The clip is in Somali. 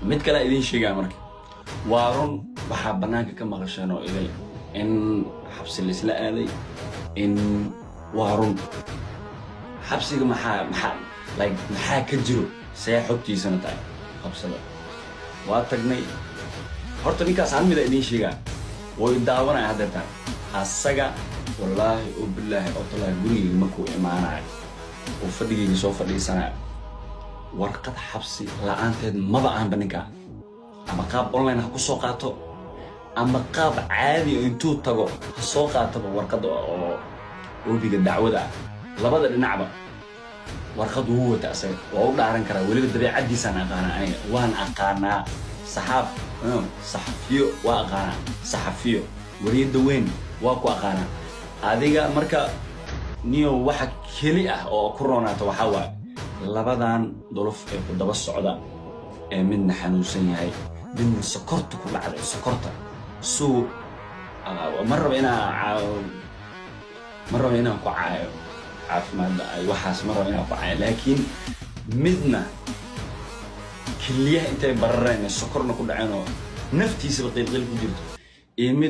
mid kale idin sheegaa marka waa run waxa banaanka ka maqasheen oo idil in xabsi la isla aaday in waa run xabsiga maxaa ka jiro see xogtiisana tahay qabsada waa tagnay horta ninkaas aan mid idin sheegaa way daawanaya hadda asaga wallaahi oo billaahi oo talaa guriga markuu imaanayo oo fadhigiisa soo fadhiisanayo warqad xabsi la'aanteed maba aan baninka ama qaab online ha ku soo qaato ama qaab caadi oo intuu tago ha soo qaato warqad oo oobiga dacwada labada dhinacba warqad uu wata asaga waa u dhaaran karaa waliba dabeecadiisa aan aqaana aniga waan aqaanaa saxafiyo waa aqaana saxafiyo wariyada weyn waa ku aqaana adiga marka niyo waxa keli ah oo ku roonaata waxa waaye labadan dolof ee ku daba socda ee midna xanuunsan yahay midna sokorta ku dhacday sokorta suu marraba inaan ku caayo caafimaadda ay waxaas marraba inaan ku caayo laakiin midna keliyaha intay barareen sokorna ku dhaceen oo naftiisaba qiilqiil ku jirto iyo mid